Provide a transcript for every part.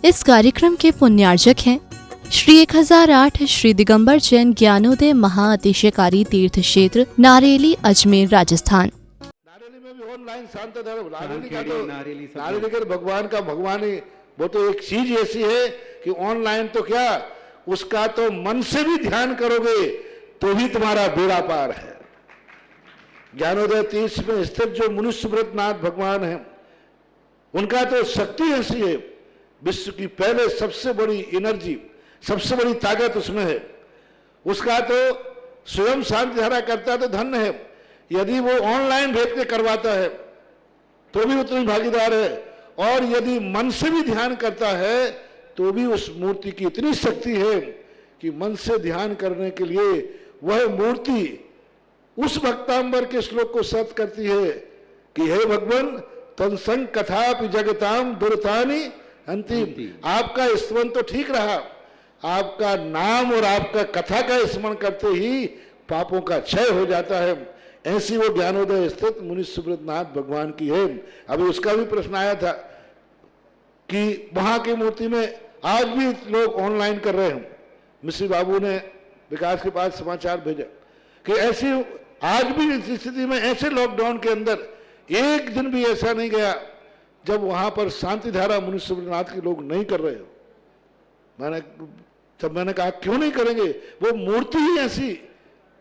इस कार्यक्रम के पुण्यार्जक हैं श्री 1008 श्री दिगंबर जैन ज्ञानोदय महाअतिशयकारी तीर्थ क्षेत्र नारेली, अजमेर, राजस्थान। नारेली में भी ऑनलाइन शांत नारेली का भगवान का भगवानी वो तो एक चीज ऐसी है कि ऑनलाइन तो क्या, उसका तो मन से भी ध्यान करोगे तो भी तुम्हारा बेड़ा पार है। ज्ञानोदय तीर्थ में स्थित जो मुनिसुब्रतनाथ भगवान है, उनका तो शक्ति ऐसी है, विश्व की पहले सबसे बड़ी एनर्जी, सबसे बड़ी ताकत उसमें है। उसका तो स्वयं शांति धारा करता तो धन्य है, यदि वो ऑनलाइन भेज के करवाता है तो भी उतनी भागीदार है, और यदि मन से भी ध्यान करता है तो भी उस मूर्ति की इतनी शक्ति है कि मन से ध्यान करने के लिए वह मूर्ति उस भक्तांबर के श्लोक को सत्य करती है कि हे भगवान तत्संग कथापि जगताम दुर्तानि अंतिम। आपका स्मरण तो ठीक रहा, आपका नाम और आपका कथा का स्मरण करते ही पापों का क्षय हो जाता है। ऐसी वो ज्ञानोदय स्थित मुनिसुब्रतनाथ भगवान की है। अभी उसका भी प्रश्न आया था कि वहां की मूर्ति में आज भी लोग ऑनलाइन कर रहे हैं। मिश्री बाबू ने विकास के पास समाचार भेजा कि ऐसी आज भी इस स्थिति में, ऐसे लॉकडाउन के अंदर एक दिन भी ऐसा नहीं गया जब वहां पर शांति धारा मुनिसुब्रतनाथ के लोग नहीं कर रहे हो। मैंने कहा क्यों नहीं करेंगे, वो मूर्ति ही ऐसी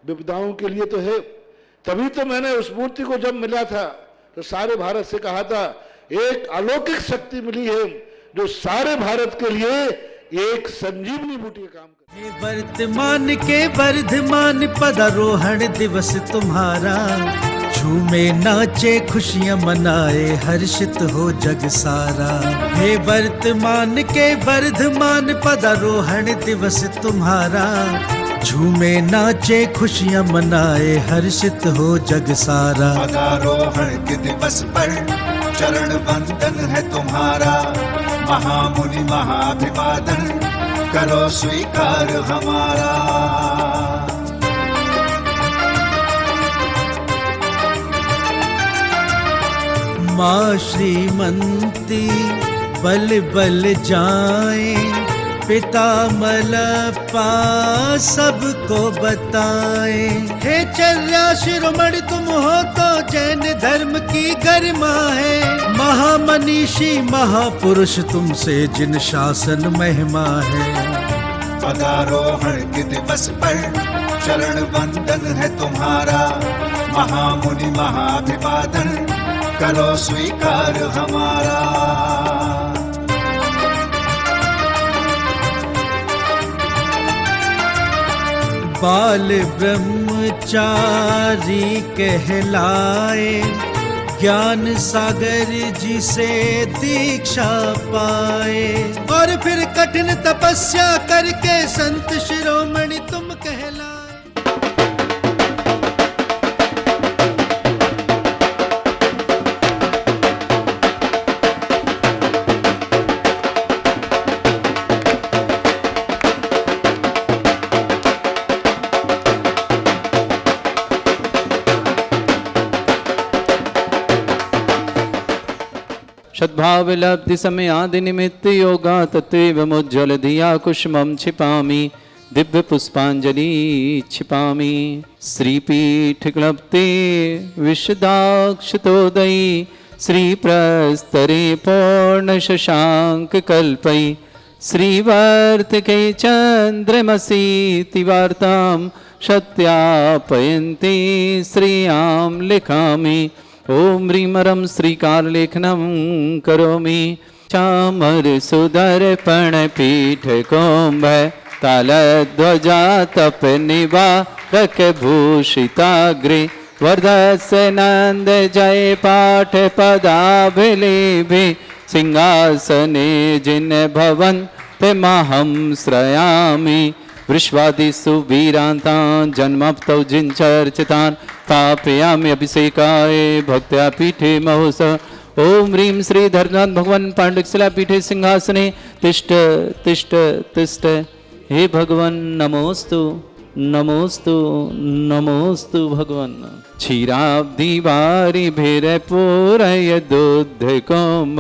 विपदाओं के लिए तो है। तभी तो मैंने उस मूर्ति को जब मिला था तो सारे भारत से कहा था एक अलौकिक शक्ति मिली है जो सारे भारत के लिए एक संजीवनी बूटी का काम करती है। वर्तमान के वर्धमान पदारोहण दिवस तुम्हारा, झूमे नाचे खुशियां मनाए हर्षित हो जग सारा। हे वर्तमान के वर्धमान पदारोहण दिवस तुम्हारा, झूमे नाचे खुशियां मनाए हर्षित हो जग सारा। पदारोहण के दिवस पर चरण वंदन है तुम्हारा, महामुनि महाभिवादन करो स्वीकार हमारा। माँ श्रीमंती बल बल जाए, पिता मलपा सबको बताए। हे चर्या शिरोमणि तुम हो तो जैन धर्म की गरिमा है, महामनीषी महापुरुष तुमसे जिन शासन महिमा है। पदारोहण के दिवस पर चरण वंदन है तुम्हारा, महामुनि महाभिवादन करो स्वीकार हमारा। बाल ब्रह्मचारी कहलाए, ज्ञान सागर जी से दीक्षा पाए। और फिर कठिन तपस्या करके संत शिरोमणि तुम कहलाए। सद्भाव लब्धि समय आदि निमित्त योगा तत्व मुज्ज्वल धिया कुष्मं छिपामि, दिव्य पुष्पांजलि छिपामि। श्रीपीठ क्लप्ते विशदाक्षतोदयी, श्री प्रस्तरे पूर्ण शशांक कल्पै, श्रीवर्तके चंद्रमसि तिवार्तां सत्यापयन्ति श्रियां लिखामि। ओम ह्रीमरं श्रीकारलेखनं करोमि, चामर सुदर्पण पीठ कुंभ, तालध्वजा तप निवारक भूषिताग्रे, वर्धस्य नंद जय पाठ पदाभिलेभे, सिंहासने जिन भवन्ते महं श्रयामि। वृष्वादिषु वीरान्तान् जन्मप्तौ जिनचर्चितान्, स्थापयामि अभिषेकाय भक्त्या पीठे महोत्सव। ओम ह्रीं श्री धर्मनाथ भगवान पांडुशिला पीठे सिंहासने तिष्ठ तिष्ठ तिष्ठ। हे भगवान नमोस्तु नमोस्तु नमोस्तु भगवान। क्षीराब्धि वारि भेर पूरय दुग्ध कुंभ,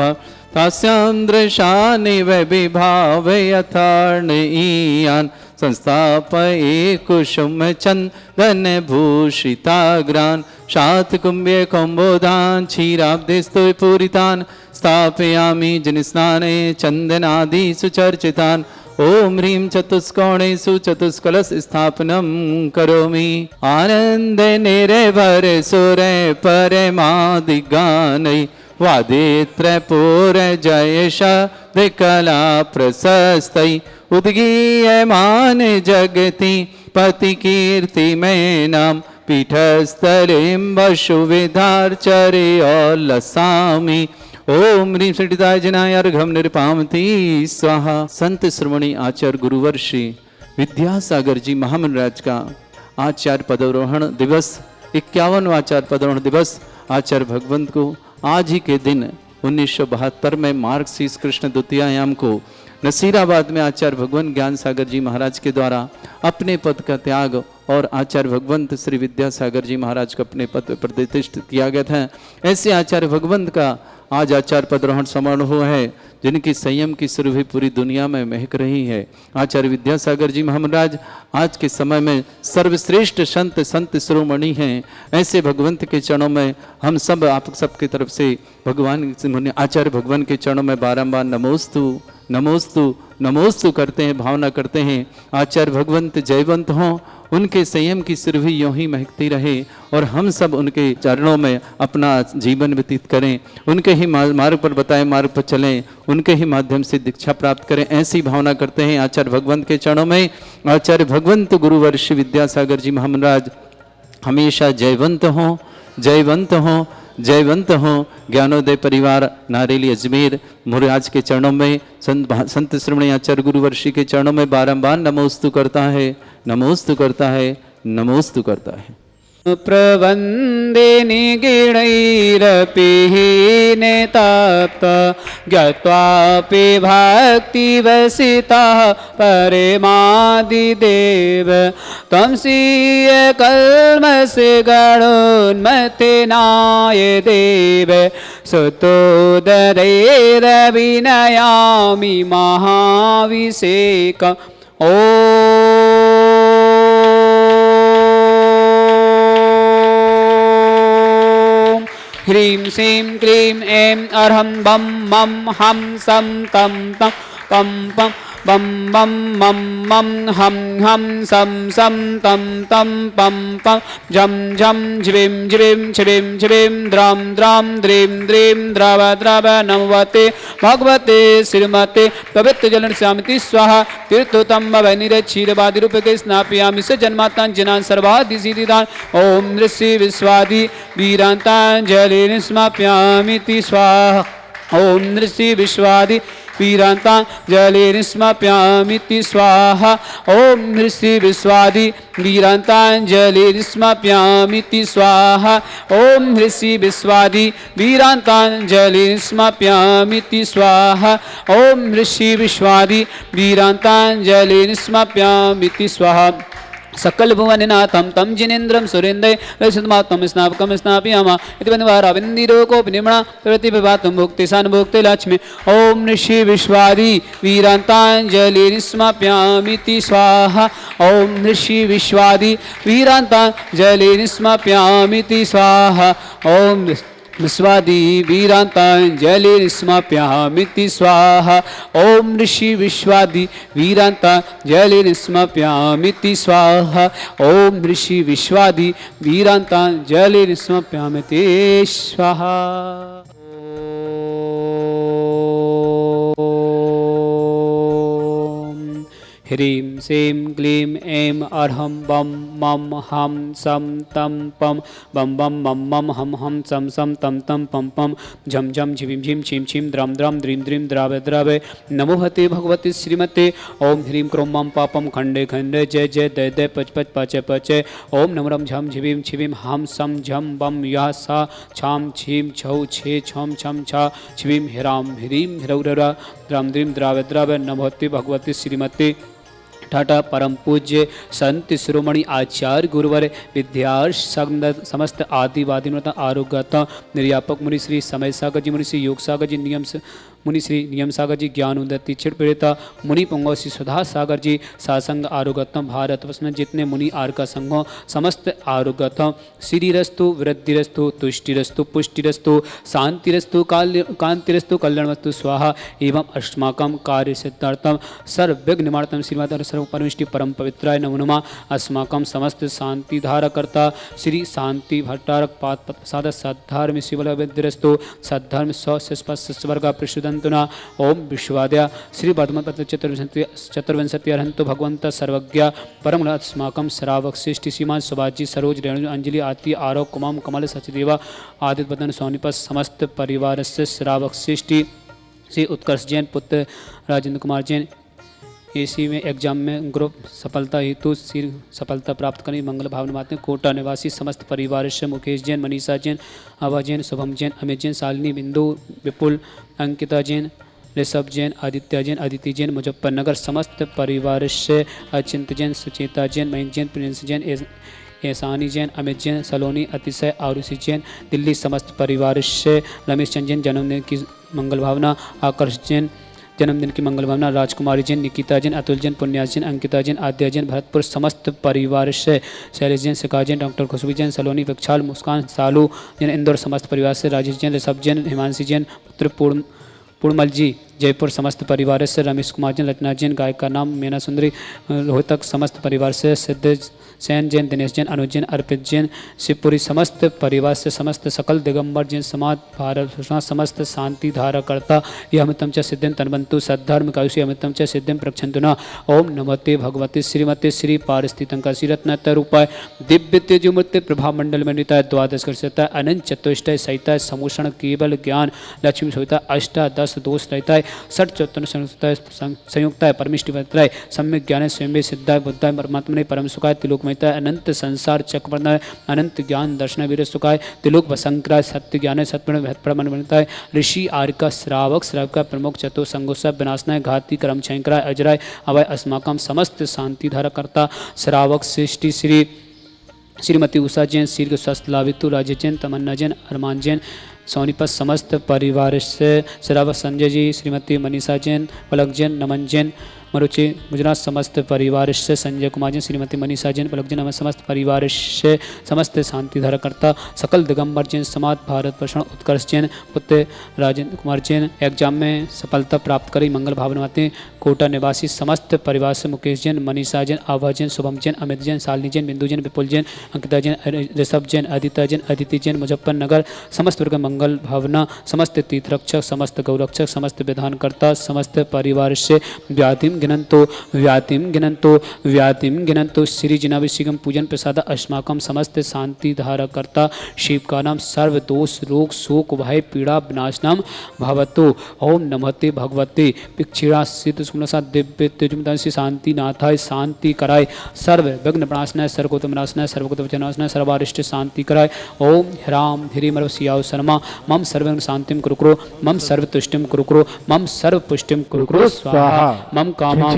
तास्यां दृशानिव विभाव यथार्णीयान् संस्थापये कुसुम चंदन भूषिताग्रान् शातकुम्भे कौम्बोधान् क्षीराब्धिस्तु पूरितान् स्थापयामि जनिस्नाने चंदनादि सुचर्चितान् ओम ह्रीं चतुष्कोणेषु चतुष्कलश स्थापनं करोमि आनंद निरभर सुर परमादिगानै वादित प्रपुर जयश कला प्रशस्तै उद्गीयमान जगति पति कीर्ति में नाम पीठस्थलिं वसुविधार्चर्योल्लसामि ओम ह्रीं सटिताय जनाय अर्घम निर्पामति स्वाहा। संत श्रोमणी आचार्य गुरुवर श्री विद्यासागर जी महामंडराज का आचार्य पदारोहण दिवस 51वां आचार्य पदारोहण दिवस आचार्य भगवंत को आज ही के दिन 1972 में मार्गशीर्ष कृष्ण द्वितीयायाम को नसीराबाद में आचार्य भगवंत ज्ञान सागर जी महाराज के द्वारा अपने पद का त्याग और आचार्य भगवंत श्री विद्यासागर जी महाराज को अपने पद पर प्रतिष्ठित किया गया था। ऐसे आचार्य भगवंत का आज आचार्य पदरोहण समारोह है जिनकी संयम की सुरभि पूरी दुनिया में महक रही है। आचार्य विद्यासागर जी महाराज आज के समय में सर्वश्रेष्ठ संत शिरोमणि हैं। ऐसे भगवंत के चरणों में हम सब आप सबकी तरफ से भगवान आचार्य भगवान के चरणों में बारंबार नमोस्तु नमोस्तु नमोस्तु करते हैं, भावना करते हैं। आचार्य भगवंत जयवंत हों, उनके संयम की सुरभि यूं ही महकती रहे और हम सब उनके चरणों में अपना जीवन व्यतीत करें, उनके ही मार्ग पर बताए मार्ग पर चलें, उनके ही माध्यम से दीक्षा प्राप्त करें। ऐसी भावना करते हैं आचार्य भगवंत के चरणों में। आचार्य भगवंत गुरुवर श्री विद्यासागर जी महाराज हमेशा जयवंत हों, जयवंत हों, जयवंत हों। ज्ञानोदय परिवार नारेली अजमेर महाराज के चरणों में संत श्रोमणी आचार्य गुरुवर्षि के चरणों में बारंबार नमोस्तु करता है, नमोस्तु करता है, नमोस्तु करता है। प्रवन्दे निगीणैरपि नेताप्त ज्ञात्वापि भक्तिवसितः परमादिदेव त्वं स्वीय कल्मषे गणोन्मथनाय देव सुतोदरैरविनयामि महाभिषेकम् ॐ ह्रीं श्रीं क्लीं ऐं अर्हं बं मं हं सं तं तं पं पं बं बं मं मं हं हं सं सं तं तं पं पं झं झं झ्रीं झ्रीं छ्रीं छ्रीं द्रां द्रां द्रीं द्रीं द्रव द्रव नमवते भगवते श्रीमते पवित्रजलस्यामिति स्वाहा। तीर्थोत्तम वैनिरक्षीरवादिरूपके स्नापयामि स जन्मातां जनान् सर्वादिसिद्धिदान् ॐ ऋषि विश्वादि वीरान्ताञ्जलिं स्मापयामीति स्वाहा। ॐ ऋषि विश्वादि वीरान्ताञ्जलिं स्मापयामीति स्वाहा। ॐ ऋषि विश्वादि वीरान्ताञ्जलिं स्मापयामीति स्वाहा। ॐ ऋषि विश्वादि वीरान्ताञ्जलिं स्मापयामीति स्वाहा। ॐ ऋषि विश्वादि वीरान्ताञ्जलिं स्मापयामीति स्वाहा। सकल भुवननाथं तं जिनेन्द्रं सुरेन्द्रं वैष्णवमातं स्नापकं स्नापयामः इति वन्दिरोकोपनिमणा प्रतिभातं भुक्तिसानुभुक्ति लक्ष्मी। ॐ ऋषि विश्वादि वीरान्ताञ्जलिं स्मापयामीति स्वाहा। ॐ ऋषि विश्वादि वीरान्ताञ्जलिं स्मापयामीति स्वाहा। ॐ विश्वादि वीरान्ताञ्जलिं स्मापयामीति स्वाहा। ॐ ऋषि विश्वादि वीरान्ताञ्जलिं स्मापयामीति स्वाहा। ॐ ऋषि विश्वादि वीरान्ताञ्जलिं स्मापयामीति स्वाहा। ह्रीं श्रीं क्लीं ऐं अर्हं बं मं हं सं तं पं बं बं मं मं हं हं सं सं तं तं पं पं झं झं झिं झिं छिं छिं द्रं द्रं द्रीं द्रीं द्राव द्राव नमो हते भगवते श्रीमते। ॐ ह्रीं क्रों मं पापं खण्डे खण्डे जय जय दय दय पच पच पच पच। ॐ नम रं झं झिं छिं हं सं झं बं यः सा छां छीं छौ छे छं छं छा छिं ह्रां ह्रीं ह्रौररा द्रां द्रीं द्राव द्राव नमो हते भगवते श्रीमते। टाटा परम पूज्य संत शिरोमणि आचार्य गुरुवर विद्यार्थ समस्त आदिवादी आरोग्यता निर्यापक मुनि श्री समय सागर जी मुनि श्री योग सागर जी नियम मुनि श्री नियम सागर जी, ज्ञानोदत्ति छिड़पेता मुनि पुंगव श्री सुधा सागर जी, सासंग आरोगतम भारत वसन जितने मुनि आर का संघों समस्त आरोगतम श्रीरस्तु वृद्धिरस्तु तुष्टिरस्तु पुष्टिरस्तु शांतिरस्तु कांतिरस्तु कल्याणवस्तु स्वाहा एवं अस्माकं कार्य सिद्धार्थम सर्व विघ्न निवारणम श्रीमद सर्व परमिष्टि परम पवित्राय नमो नमः। अस्माकं समस्त शांति धारकर्ता श्री शांति भट्टारक पाद प्रसाद सद्धर्म शिवल विद्यरस्तु सद्धर्म स्वर्ग प्रशुदंतुना ओम विश्वाद्या श्री वर्धमान चतुर्विंशति अरहंतो भगवंत सर्वज्ञ परम अस्माकं श्रावक श्रेष्ठ सीमान सुभाजी सरोज रेणु अंजलि आति आरोग कुमाम कमल सचदेवा आदित्य बदन सोनिपत समस्त परिवार से श्रावक श्रेष्ठी श्री उत्कर्ष जैन पुत्र राजेंद्र कुमार जैन एसी में एग्जाम में ग्रुप सफलता हेतु सिर सफलता प्राप्त करने मंगल भावना माते कोटा निवासी समस्त परिवार से मुकेश जैन, मनीषा जैन, आभा जैन, शुभम जैन, अमित जैन, शालिनी, बिंदु, विपुल, अंकिता जैन, ऋषभ जैन, आदित्य जैन, अदिति जैन, मुजफ्फरनगर समस्त परिवार से अचिंत जैन, सुचेता जैन, मयंक जैन, प्रिंस जैन, एहसानी जैन, अमित जैन, सलोनी, अतिशय, आरुषि जैन, दिल्ली समस्त परिवार से रमेश चंद जैन जन्मदिन की मंगल भावना, आकर्ष जैन जन्मदिन की मंगल भावना, राजकुमारी जैन, निकिता जैन, अतुल जैन, पुण्यास जैन, अंकिता जैन, आद्या जैन, भरतपुर समस्त परिवार से शैलेश जैन, शिखा जैन, डॉक्टर खुशबू जैन, सलोनी, विक्षाल, मुस्कान, सालू जैन, इंदौर समस्त परिवार से राजेश जैन, ऋषभ जैन, हिमांशी जैन, पुत्र पूर्णमल जी, जयपुर समस्त परिवार से रमेश कुमार जैन, रचना जैन, गायक का नाम मीना सुंदरी, रोहतक समस्त परिवार से सिद्ध सैन जैन, दिनेश जैन, अनुज जैन, अर्पित जैन, शिवपुरी समस्त परिवार से समस्त सकल दिगंबर जैन समाज भारत समस्त शांति धाराकर्ता यमतम च सिद्धिं तन्वन्तु सद्धर्म कायुषी यमतम च सिद्धिं प्रक्षन्तु न। ओम नमते भगवते श्रीमते श्री पारस्थितंका श्रीरत्न रूपाय दिव्य तेजोमूर्ति प्रभा मंडल में निताय द्वादश कर्षता अनंत चतुष्टय सहिता समूषण केवल ज्ञान लक्ष्मी सहिता अष्टादश दोष रहता षट चौतन संयुक्त परमिष्टि वत्राय सम्यक ज्ञान स्वयं सिद्धाय बुद्धाय परमात्मने परम सुखाय तिलोक अनंत संसार चक्रवर्णाय अनंत ज्ञान दर्शन वीर सुखाय तिलोक वसंक्राय सत्य ज्ञान सत्प्रमण बनता है ऋषि आर्य श्रावक श्रावक प्रमुख चतुर संगोत्सव विनाशनाय घाती कर्म क्षयंकराय अजराय अवय अस्माकं समस्त शांति धारकर्ता श्रावक सृष्टि श्रीमती उषा जैन, शीर्घ स्वस्थ लाभितु राजे जैन, तमन्ना जैन, अरमान जैन, सोनीपत समस्त परिवार से श्रावक संजय जी, श्रीमती मनीषा जैन, पलक जैन, नमन जैन, मरुचि गुजरात समस्त परिवार से संजय कुमार जैन, श्रीमती मनीषा जैन, पलक जैन, समस्त परिवार से समस्त शांति धारकर्ता सकल दिगंबर जैन समाज भारत भूषण उत्कर्ष जैन, पुत्र राजेंद्र कुमार जैन, एग्जाम में सफलता प्राप्त करी मंगल भावनाते कोटा निवासी समस्त परिवार से मुकेश जैन, मनीषा जैन, आभा जैन, शुभम जैन, अमित जैन, शालिनी जैन, बिंदु जैन, विपुल जैन, अंकिता जैन, ऋषभ जैन, आदित्य जैन, अदिति जैन, मुजफ्फरनगर समस्त वर्ग मंगल भावना समस्त तीर्थरक्षक समस्त गौरक्षक समस्त विधानकर्ता समस्त परिवार से व्याधिम गिनंतो श्री जिनाभिषेकम पूजन प्रसाद अस्माकं समस्त शांति धारकर्ता शिव का नाम सर्व दोष रोग शोक भय पीड़ा विनाशनम भवतु। ओम नमते भगवते पिक्षिणा सिद्ध सुमनसा दिव्य तेजोमय शांति नाथाय शांति कराय सर्व विघ्न विनाशनाय सर्वगोतम विनाशनाय सर्वगोतम विनाशनाय सर्वारिष्ट शांति कराय। ओम ह्राम धिरीमर्व सियाव शर्मा मम सर्व शांतिम कुरु मम सर्व तुष्टिम कुरु मम सर्व पुष्टिम कुरु स्वाहा मम कामा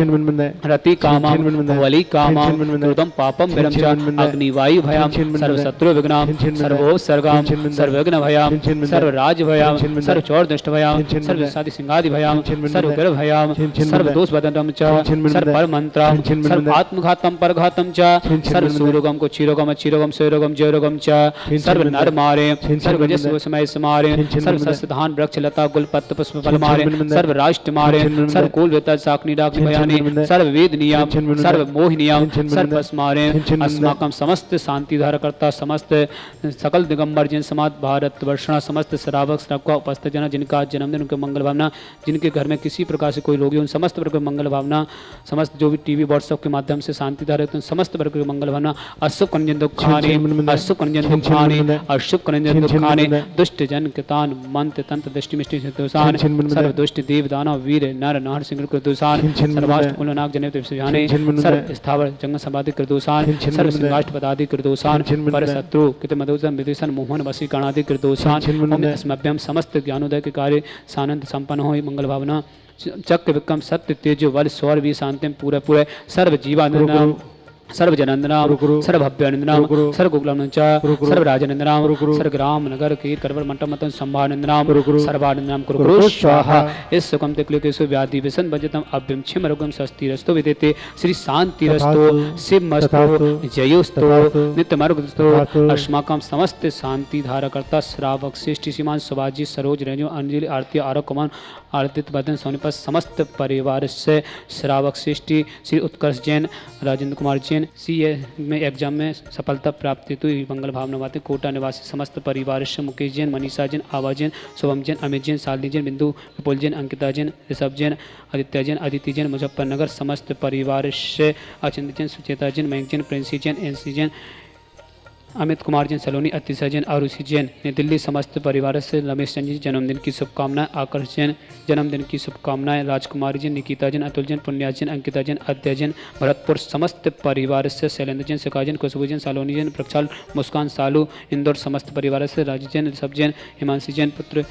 रति कामाम वली कामाम कृतम पापम विरम च अग्निवायु भयाम सर्व शत्रु विघ्नाम सर्वोत्सर्गाम सर्वविघ्न भयाम सर्व राज भयाम सर्व चौर दुष्ट भयाम सर्व साधि सिंहादि भयाम सर्व गर्भ भयाम सर्व दोष बदनम च सर्व पर मंत्रम सर्व आत्मघातम परघातम च सर्व सुरोगम को क्षीरोगम अक्षीरोगम स्वरोगम जयरोगम च सर्व नर मारे सर्व गजस समय समारे सर्व सस्य धान वृक्ष लता गुल पत्र पुष्प फल मारे सर्व राष्ट्र मारे सर्व कुल वेता साकनी डाक भयानी सर्व वेद नियम सर्व मोह नियम सर्व स्मारे अस्माकं समस्त शांति धारकर्ता समस्त सकल दिगंबर जैन समाज भारत वर्षणा समस्त श्रावक श्रावका उपस्थित जन जिनका जन्मदिन उनके मंगल भावना जिनके घर में किसी प्रकार से कोई रोगी उन समस्त वर्ग मंगल भावना समस्त जो भी टीवी व्हाट्सएप के माध्यम से शांति धारक समस्त वर्ग की मंगल भावना अशुभ कंजन दुखाने अशुभ कंजन दुखाने अशुभ कंजन दुखाने दुष्ट जन कितान मंत्र तंत्र दृष्टि मिष्टि दोषान सर्व दुष्ट देव दानव वीर नर नार सिंह को दोषान सर्वाष्ट उलनाग जने जाने सर्व स्थावर जंग समाधि कृदोषान सर्व सिंहाष्ट पदादि कृदोषान पर शत्रु कित मधुसन विदूषण मोहन वसी गणादि कृदोषान अस्मभ्यम समस्त ज्ञानोदय के कार्य सानंद संपन्न हो मंगल भावना चक्र विक्रम सत्य तेज बल स्वर भी शांतिम पूरे पूरे सर्व जीवानंद सर्वजनंदनाम सर्वभव्यानंदनाम सर्वगोकुलानंदनाम सर्वराजनंदनाम सर्वग्राम नगर कीर्त करवर मंटप मतन संभानंदनाम सर्वानंदनाम कुरु स्वाहा। इस सुखम तिक्लुकेशु व्याधि व्यसन भजतम अभ्यम छिम रोगम स्वस्तिरस्तु विदेते श्री शांतिरस्तु शिवमस्तु जयोस्तु नित्यमरुगस्तु अस्माकं समस्त शांति धारकर्ता श्रावक श्रेष्ठ श्रीमान सुभाजी सरोज रंजो अंजलि आरती आरोप कुमार आरतीत बदन सोनीपत समस्त परिवार से श्रावक श्रेष्ठी श्री उत्कर्ष जैन राजेंद्र कुमार जैन सीए में एग्जाम में सफलता प्राप्ति हुई मंगल भावना वाते कोटा निवासी समस्त परिवार से मुकेश जैन मनीषा जैन आवा जैन शुभम जैन अमित जैन शालिनी जैन बिंदु विपुल जैन अंकिता जैन ऋषभ जैन आदित्य जैन अदिति जैन मुजफ्फरनगर समस्त परिवार से अचिंत जैन सुचेता जैन मयंक जैन प्रिंसी जैन एनसी जैन अमित कुमार जैन सलोनी अतिशा जैन आरुषि जैन नई दिल्ली समस्त परिवार से रमेश चंद जी जन्मदिन की शुभकामनाएं आकर्ष जैन जन्मदिन की शुभकामनाएं राजकुमारी जैन निकिता जैन अतुल जैन पुण्या जैन अंकिता जैन अद्य जैन भरतपुर समस्त परिवार से शैलेंद्र जैन शिखा जैन खुशबू जैन सालोनी जैन प्रक्षाल मुस्कान सालू इंदौर समस्त परिवार से राजू जैन ऋषभ जैन हिमांशी जैन पुत्र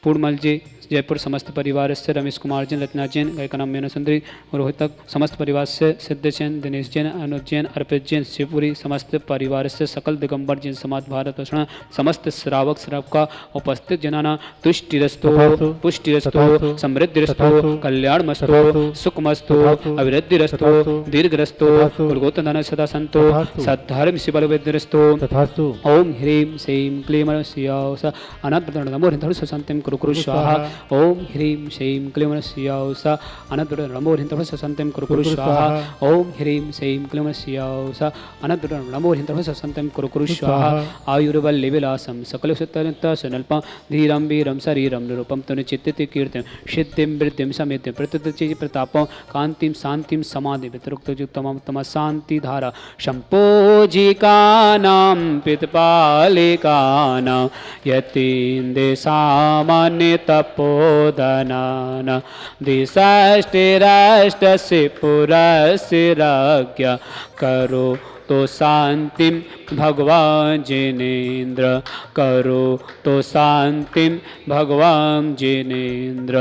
पूर्णमल जी जयपुर समस्त परिवार से रमेश कुमार जैन रत्ना जैन गायिका नाम मीना सुंदरी रोहितक समस्त परिवार से सिद्ध जैन दिनेश जैन अनुज जैन अर्पित जैन शिवपुरी समस्त परिवार से सकल दिगंबर जैन समाज भारत वर्षण समस्त श्रावक श्रावक का उपस्थित जनाना तुष्टिरस्तु पुष्टिरस्तु समृद्धिरस्तु कल्याणमस्तु सुखमस्तु अभिवृद्धिरस्तु दीर्घरस्तु दुर्गोतन सदा संतो सद्धर्म शिवल वेद्यरस्तु ओम ह्रीं श्रीं क्लीं शिवास अनंत नमो हृदय संतिम कुरु स्वाहा। ओम ह्रीं श्रीं क्लीं शिवास अनंत नमो हृदय संतिम कुरु स्वाहा। ओम ह्रीं श्रीं क्लीं शिवास अनंत नमो हृदय संतिम कुरु स्वाहा। आयुर्बल विलासम सकल सुतरत सुनल्पा धीरम वीरम शरीरम निरूपम तनु चित्तित कीर्तिम सिद्धिं वृद्धिं समेत प्रतिचिज प्रतापं कांतिं शांतिं समाधि वितरुक्त युक्तम तम शांति धारा संपोजिकानां पितपालिकानां यतीन्द्र सामान्य तपोधनान द्विषष्टिराष्टस्य पुरस्य राज्ञ करो तो शांतिं भगवान जिनेन्द्र करो तो शांतिं भगवान जिनेन्द्र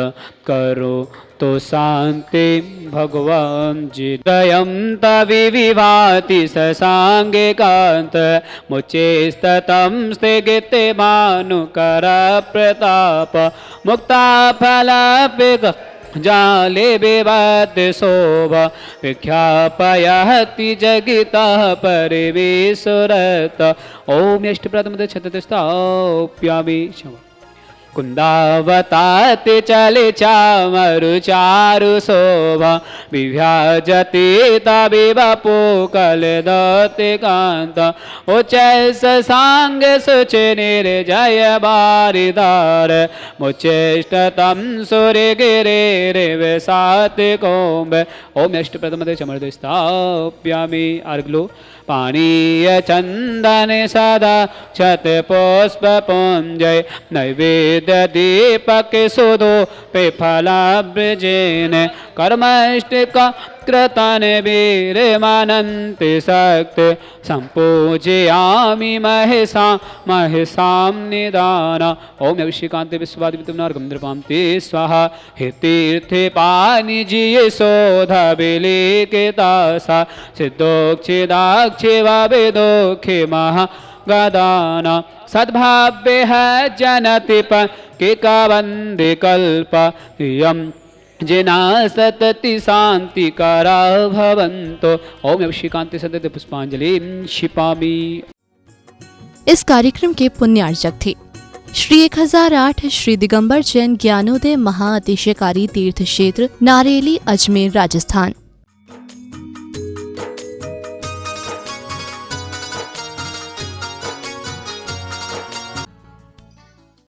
करो तो शांति भगवान जी दयं तविविभाति ससांगे कांत मुचेस्ततं स्थिगिते भानुकर प्रताप मुक्ता फलापिक जाले विवाद शोभा विख्यापयति जगितः परिवेशरत ओम अष्टप्रथम छतस्ताप्यामि कुंदावताते चले चामरु चारु शोभा विभ्याजते तविवपो कलदते कांत उच्चैस सांग सुच निर्जय बारिदार मुचेष्टतम सूर्य गिरे विसात कोम्ब ओम अष्टप्रथम चमर्दस्ताप्यामि अर्ग्लो पानीय चंदन सदा छत पुष्प पुंजय नैवेद्य दीपक सुधो पे फलाब्रजेन कर्मष्टिक कृतन वीर मानन्ति शक्ति संपूजयामि महिषा महिषां निदान ओम अभिषेकांते विश्वादिवितुम्नार्घं नृपां ते स्वाहा हे तीर्थे पानि जिये शोधा विलेकितासा सिद्धोक्षिदाक्षि वेदोक्षि महागदाना सद्भाव्य है जनति किकवन्दे कल्प यम जिना सतति शांति करा भवन्तो ओम अभिषेकांते सतत पुष्पांजलिं क्षिपामि। इस कार्यक्रम के पुण्यार्चक थे श्री 1008 श्री दिगंबर जैन ज्ञानोदय महाअतिशयकारी तीर्थ क्षेत्र नारेली अजमेर राजस्थान।